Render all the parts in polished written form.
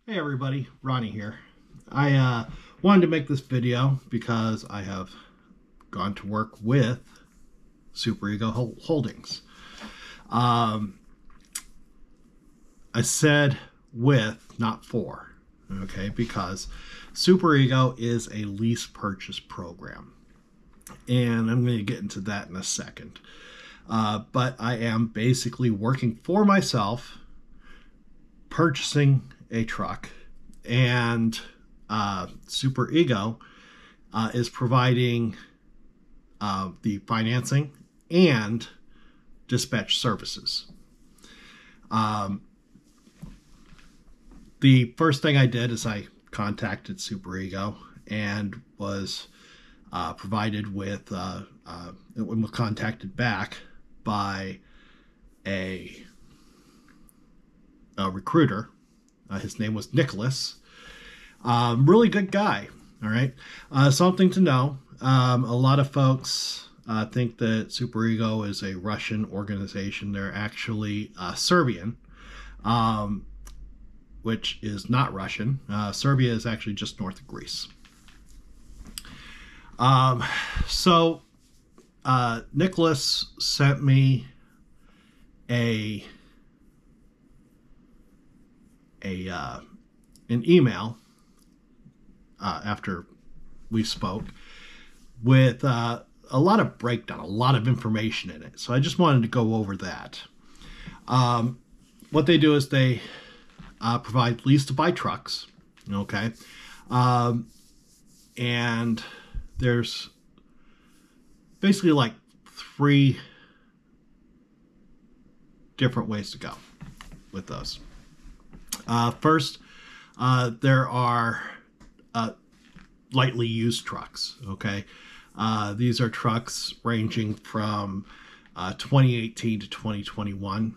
Hey everybody, Ronnie here. I wanted to make this video because I have gone to work with Super Ego Holdings. Um, I said with, not for, okay, because Super Ego is a lease purchase program. And I'm going to get into that in a second. But I am basically working for myself, purchasing a truck, and Super Ego is providing the financing and dispatch services. Um, the first thing I did is I contacted Super Ego and was provided with, was contacted back by a recruiter. His name was Nicholas. Really good guy. All right. Something to know. A lot of folks think that Super Ego is a Russian organization. They're actually Serbian, which is not Russian. Serbia is actually just north of Greece. So Nicholas sent me a an email after we spoke with a lot of breakdown, a lot of information in it. So I just wanted to go over that. What they do is they provide lease to buy trucks. Okay. And there's basically like three different ways to go with those. First, there are lightly used trucks. Okay, these are trucks ranging from 2018 to 2021.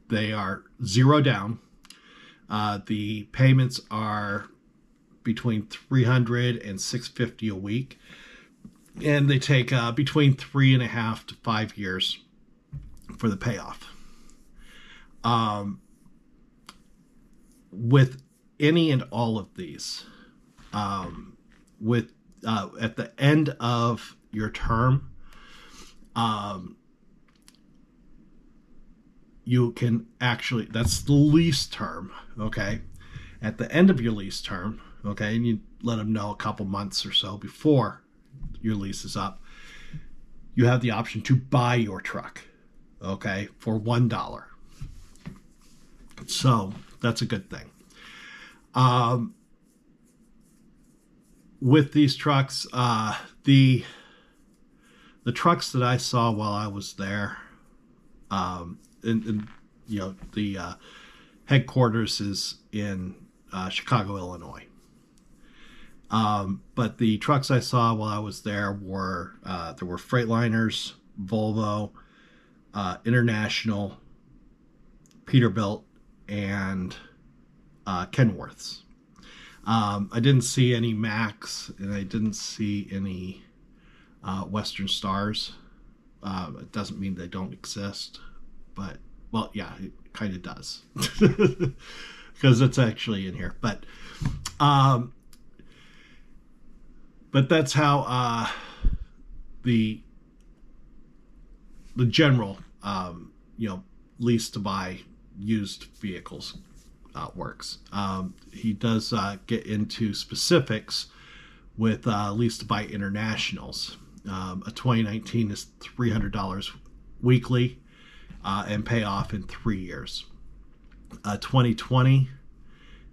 They are zero down. The payments are between $300 and $650 a week, and they take between 3.5 to 5 years for the payoff. With any and all of these, with at the end of your term, you can actually, that's the lease term, okay? At the end of your lease term, okay, and you let them know a couple months or so before your lease is up, you have the option to buy your truck, okay, for $1. So that's a good thing. With these trucks, the trucks that I saw while I was there, and you know, the headquarters is in Chicago, Illinois. But the trucks I saw while I was there were Freightliners, Volvo, International, Peterbilt, and Kenworths. I didn't see any Macs, and I didn't see any Western Stars. It doesn't mean they don't exist, but, well, yeah, it kind of does. Because it's actually in here. But that's how the general, lease to buy used vehicles works. He does get into specifics with lease to buy internationals. A 2019 is $300 weekly and pay off in 3 years. 2020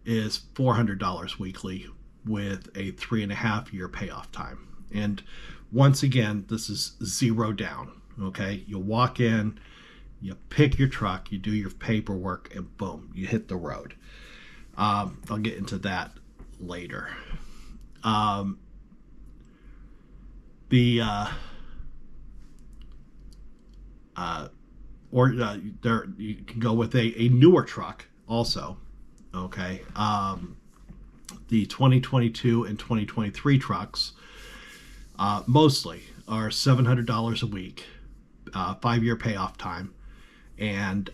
is $400 weekly with a 3.5 year payoff time. And once again, this is zero down. Okay, you walk in, you pick your truck, you do your paperwork, and boom, you hit the road. I'll get into that later. You can go with a newer truck also. Okay. The 2022 and 2023 trucks mostly are $700 a week, 5 year payoff time, and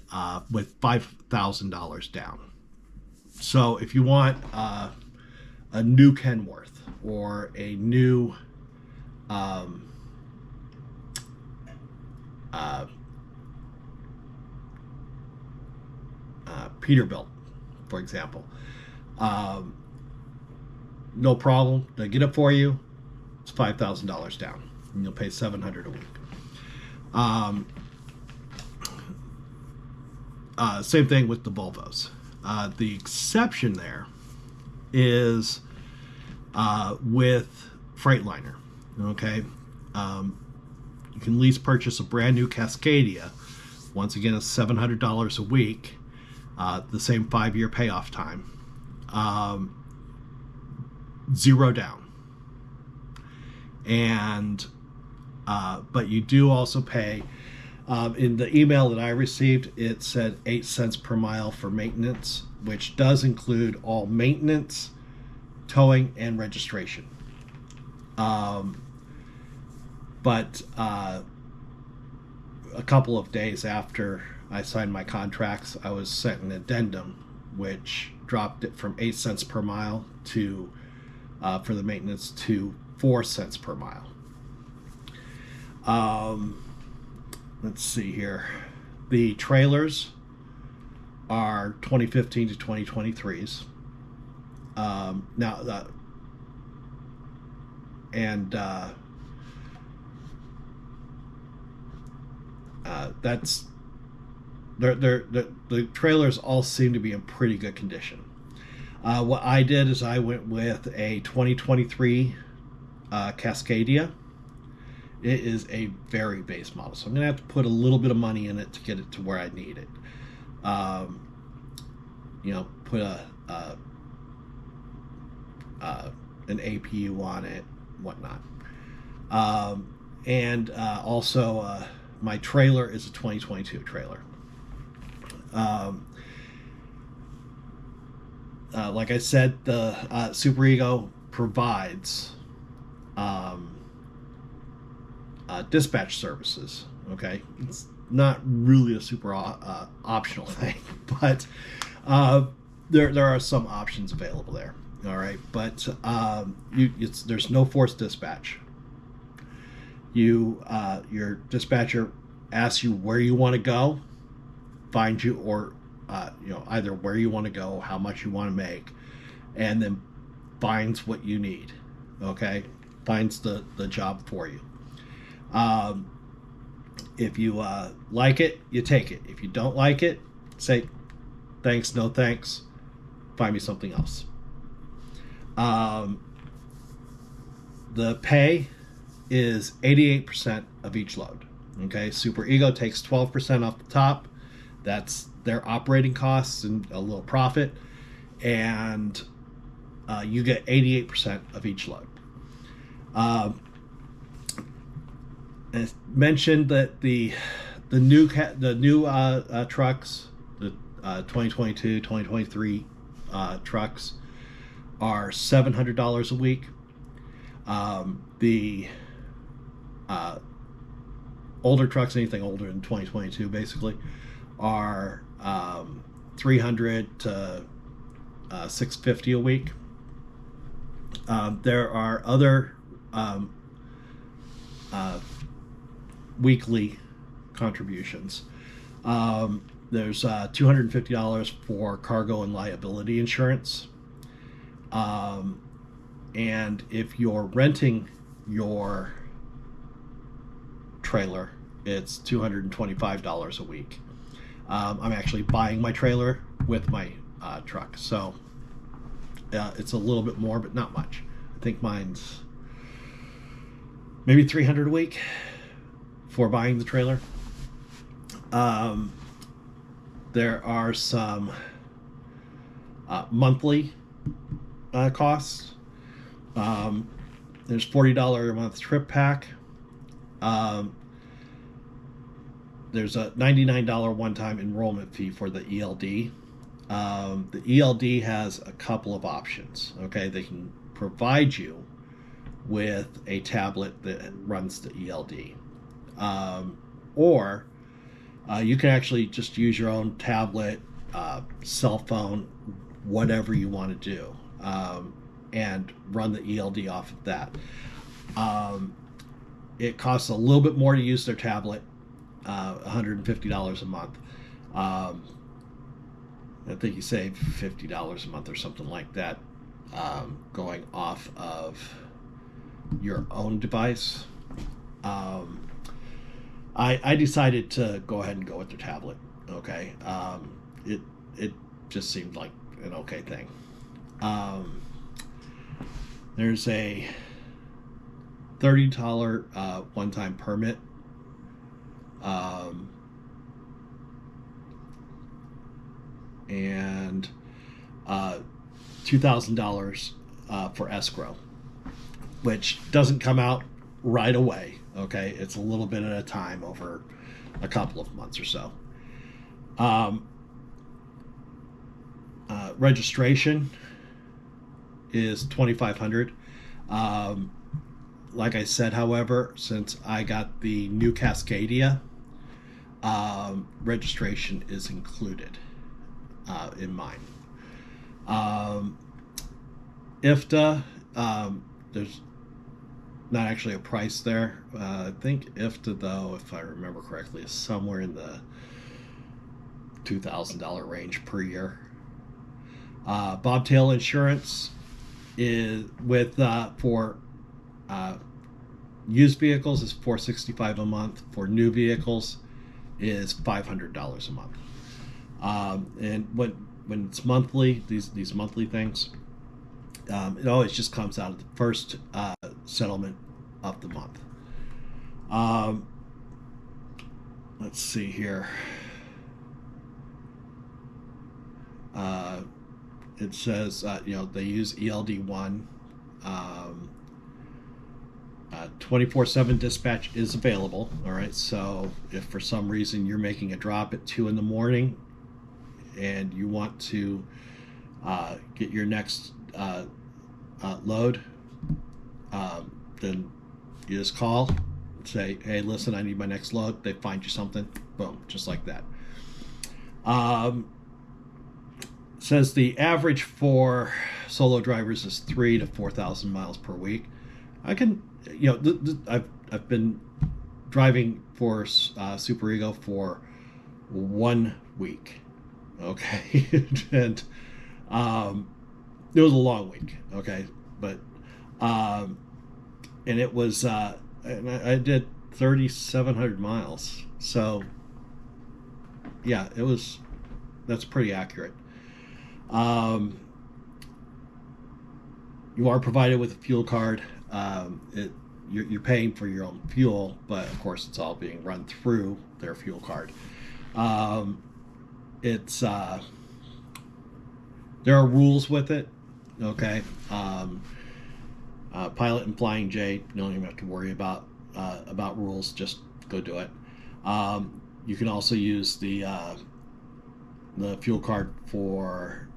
with $5,000 down. So if you want a new Kenworth or a new um, uh, Peterbilt, for example, um, no problem. They get it for you. It's $5,000 down, and you'll pay $700 a week. Same thing with the Volvos. The exception there is with Freightliner. Okay, you can lease purchase a brand new Cascadia. Once again, it's $700 a week. The same 5-year payoff time. 0 down. And but you do also pay. In the email that I received, it said 8 cents per mile for maintenance, which does include all maintenance, towing, and registration. But a couple of days after I signed my contracts, I was sent an addendum, which dropped it from 8 cents per mile to for the maintenance to 4 cents per mile. Let's see here. The trailers are 2015 to 2023s. Now, that's the trailers all seem to be in pretty good condition. What I did is I went with a 2023 Cascadia. It is a very base model, so I'm going to have to put a little bit of money in it to get it to where I need it. Put an APU on it, whatnot. Also, my trailer is a 2022 trailer. Like I said, the Super Ego provides dispatch services. Okay, it's not really a super optional thing, but there are some options available there. All right, but there's no forced dispatch. Your dispatcher asks you where you want to go, finds you, or either where you want to go, how much you want to make, and then finds what you need. Okay, finds the job for you. If you like it, you take it. If you don't like it, say thanks, no thanks, find me something else. The pay is 88% of each load. Okay, Super Ego takes 12% off the top. That's their operating costs and a little profit, and you get 88% of each load. As mentioned that the new trucks, the 2022, 2023 trucks, are $700 a week. The older trucks, anything older than 2022, basically, are $300 to $650 a week. There are other weekly contributions. There's $250 for cargo and liability insurance. And if you're renting your trailer, it's $225 a week. I'm actually buying my trailer with my truck, so it's a little bit more, but not much. I think mine's maybe $300 a week for buying the trailer. There are some monthly costs. There's $40 a month trip pack. There's a $99 one-time enrollment fee for the ELD. The ELD has a couple of options. Okay, they can provide you with a tablet that runs the ELD, or you can actually just use your own tablet, cell phone, whatever you want to do, and run the ELD off of that. It costs a little bit more to use their tablet, $150 a month. I think you save $50 a month or something like that, going off of your own device. I decided to go ahead and go with their tablet. Okay, it just seemed like an okay thing. There's a $30 one-time permit. And $2,000 for escrow, which doesn't come out right away. Okay, it's a little bit at a time over a couple of months or so. Registration is $2,500. Like I said, however, since I got the new Cascadia, registration is included in mine. IFTA, there's not actually a price there. I think IFTA, though, if I remember correctly, is somewhere in the $2,000 range per year. Bobtail insurance is with for used vehicles is $465 a month. For new vehicles is $500 a month. And when it's monthly, these monthly things, it always just comes out of the first settlement of the month. Let's see here. It says they use ELD1. 24/7 dispatch is available. All right, so if for some reason you're making a drop at 2 in the morning and you want to get your next load, then you just call and say, hey, listen, I need my next load. They find you something. Boom, just like that. Says the average for solo drivers is 3,000 to 4,000 miles per week. I can, I've been driving for Super Ego for 1 week. Okay, and it was a long week. Okay, but and it was and I did 3,700 miles. So yeah, that's pretty accurate. You are provided with a fuel card. You're paying for your own fuel, but of course it's all being run through their fuel card. It's there are rules with it. Okay, Pilot and Flying J, you don't even have to worry about rules. Just go do it. You can also use the fuel card for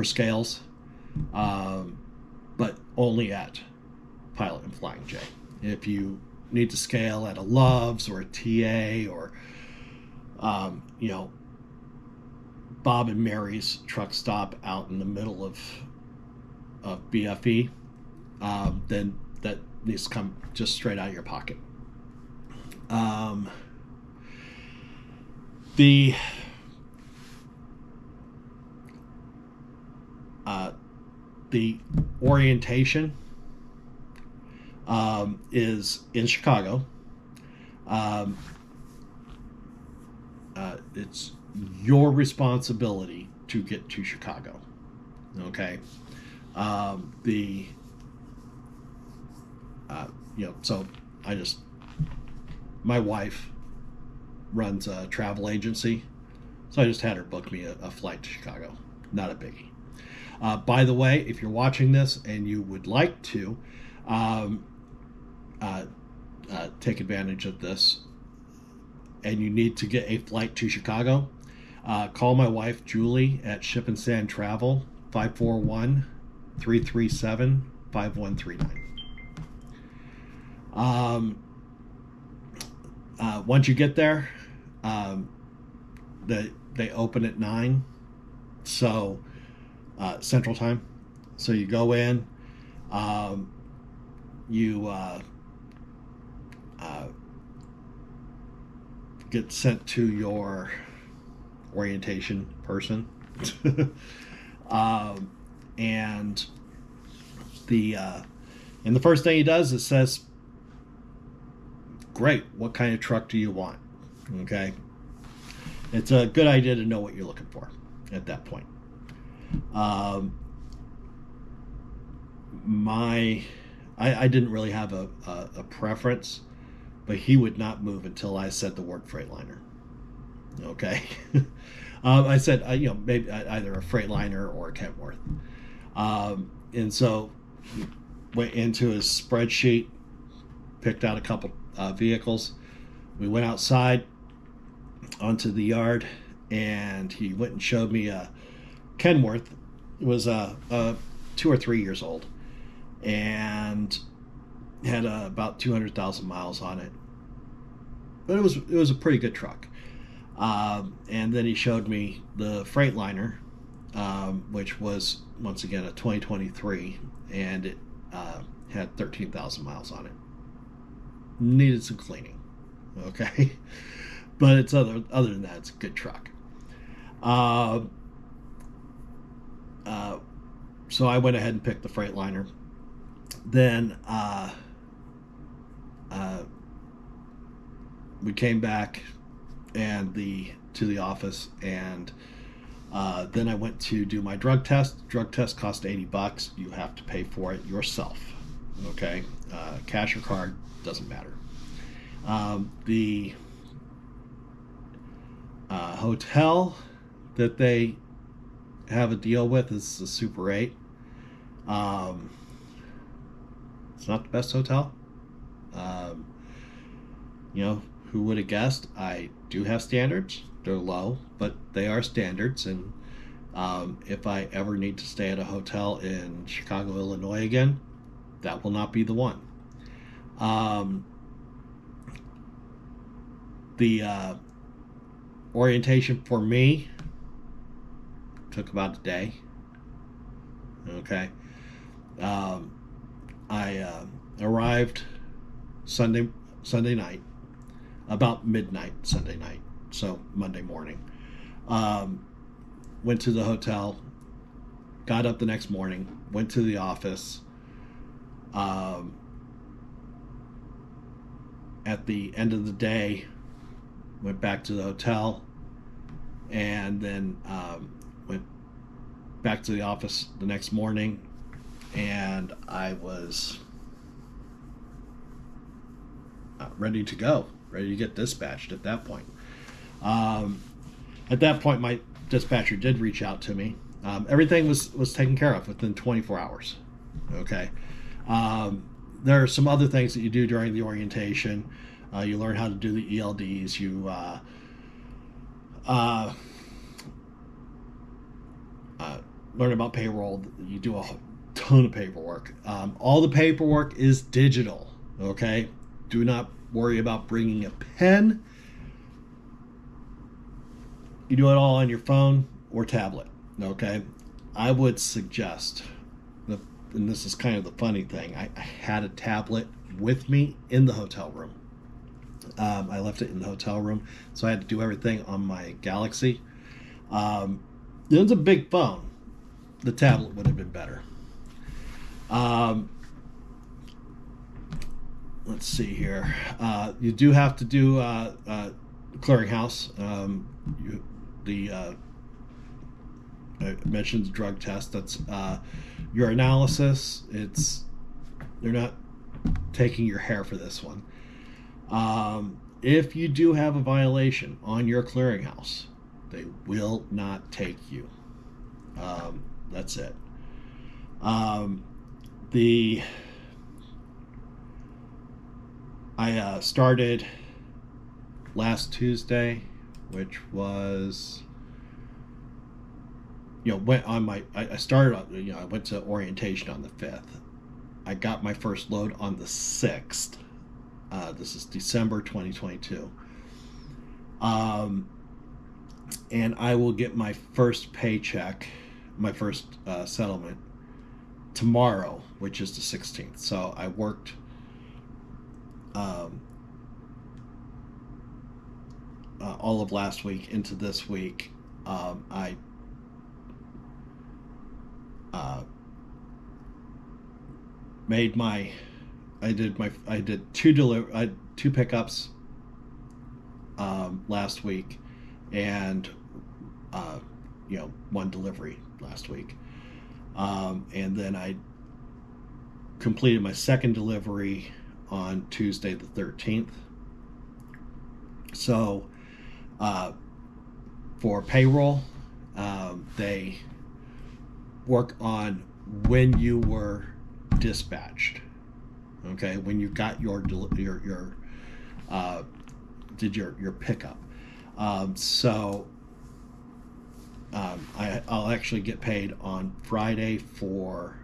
scales, but only at Pilot and Flying J. If you need to scale at a Love's or a TA or Bob and Mary's truck stop out in the middle of BFE, then that needs to come just straight out of your pocket. The orientation is in Chicago. It's your responsibility to get to Chicago. Okay. So my wife runs a travel agency, so I just had her book me a flight to Chicago. Not a biggie. By the way, if you're watching this and you would like to take advantage of this and you need to get a flight to Chicago, call my wife Julie at Ship and Sand Travel, 541-337-5139. Once you get there, they open at 9, so Central Time. So you go in, um, you uh, get sent to your orientation person, um, and the and the first thing he does is says, "Great, what kind of truck do you want?" Okay, it's a good idea to know what you're looking for at that point. Um, my I didn't really have a preference, but he would not move until I said the word Freightliner. Okay, I said maybe either a Freightliner or a Kenworth, and so went into his spreadsheet, picked out a couple vehicles. We went outside onto the yard, and he went and showed me a Kenworth. It was 2 or 3 years old, and had about 200,000 miles on it. But it was a pretty good truck. And then he showed me the Freightliner, which was once again a 2023, and it had 13,000 miles on it. Needed some cleaning, okay, but it's other than that, it's a good truck. Uh, uh, so I went ahead and picked the Freightliner. Then we came back to the office, and then I went to do my drug test. Drug test cost $80. You have to pay for it yourself. Okay, cash or card doesn't matter. The hotel that they have a deal with is the Super 8. It's not the best hotel. Um, who would have guessed? I do have standards. They're low, but they are standards. And if I ever need to stay at a hotel in Chicago, Illinois again, that will not be the one. The orientation for me took about a day. Okay. I arrived Sunday night, about midnight Sunday night, so Monday morning. Went to the hotel, got up the next morning, went to the office. At the end of the day, went back to the hotel, and then went back to the office the next morning, and I was ready to go, ready to get dispatched at that point. At that point, my dispatcher did reach out to me. Everything was taken care of within 24 hours. Okay. There are some other things that you do during the orientation. You learn how to do the ELDs. You learn about payroll. You do a ton of paperwork. All the paperwork is digital. Okay. Do not worry about bringing a pen. You do it all on your phone or tablet. Okay. I would suggest, and this is kind of the funny thing, I had a tablet with me in the hotel room. I left it in the hotel room, so I had to do everything on my Galaxy. It was a big phone. The tablet would have been better. Let's see here. You do have to do clearinghouse. I mentioned the drug test. That's your analysis. They're not taking your hair for this one. If you do have a violation on your clearinghouse, they will not take you. That's it. I started last Tuesday, which was, went on I started, I went to orientation on the 5th. I got my first load on the 6th. This is December 2022. and I will get my first paycheck, my first settlement tomorrow, which is the 16th. So I worked um, all of last week into this week. I uh, made my I did two pickups last week, and uh, one delivery last week, and then I completed my second delivery on Tuesday the 13th. So for payroll, they work on when you were dispatched. Okay, when you got your did your pickup. I'll actually get paid on Friday for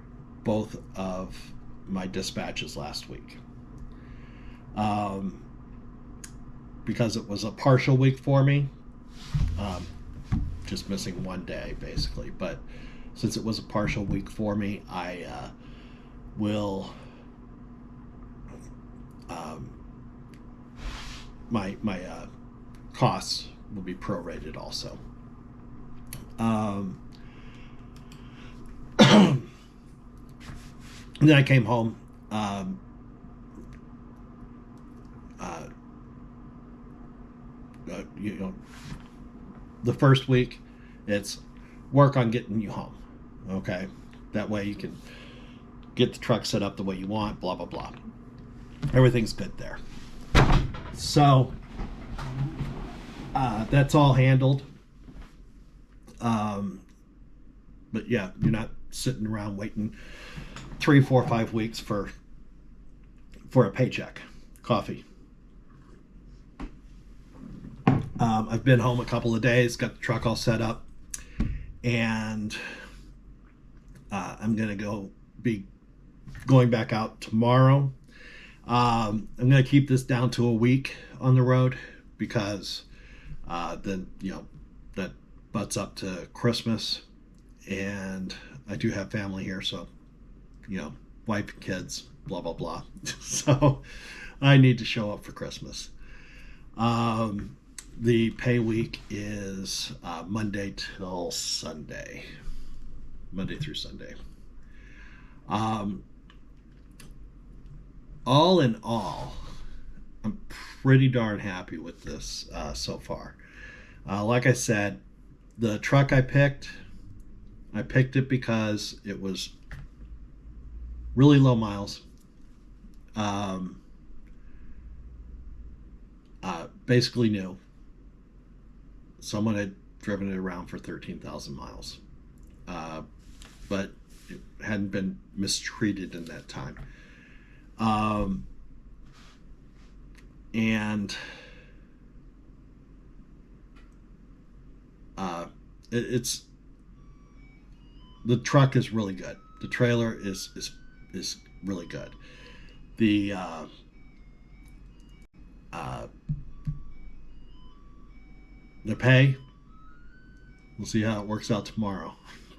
both of my dispatches last week. Because it was a partial week for me, just missing one day basically. But since it was a partial week for me, I will my costs will be prorated also. And then I came home. The first week, it's work on getting you home. Okay, that way you can get the truck set up the way you want. Blah blah blah. Everything's good there. So that's all handled. But yeah, you're not sitting around waiting 3, 4, 5 weeks for a paycheck. Coffee. I've been home a couple of days, got the truck all set up, and I'm gonna be going back out tomorrow. I'm gonna keep this down to a week on the road because then that butts up to Christmas, and I do have family here, so wife and kids, blah blah blah. So I need to show up for Christmas. The pay week is Monday till Sunday, Monday through Sunday. All in all, I'm pretty darn happy with this so far. Like I said, the truck I picked it because it was really low miles. Basically new. Someone had driven it around for 13,000 miles. But it hadn't been mistreated in that time. And it's the truck is really good. The trailer is really good. The pay, we'll see how it works out tomorrow,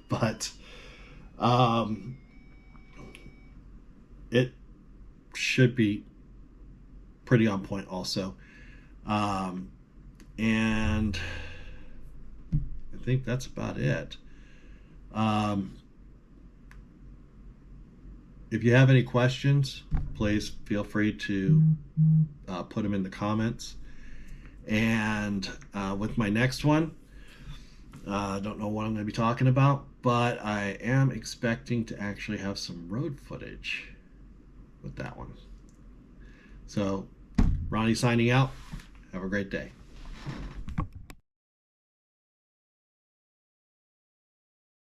but it should be pretty on point also. And I think that's about it. If you have any questions, please feel free to put them in the comments. And with my next one, I don't know what I'm going to be talking about, but I am expecting to actually have some road footage with that one. So, Ronnie signing out. Have a great day.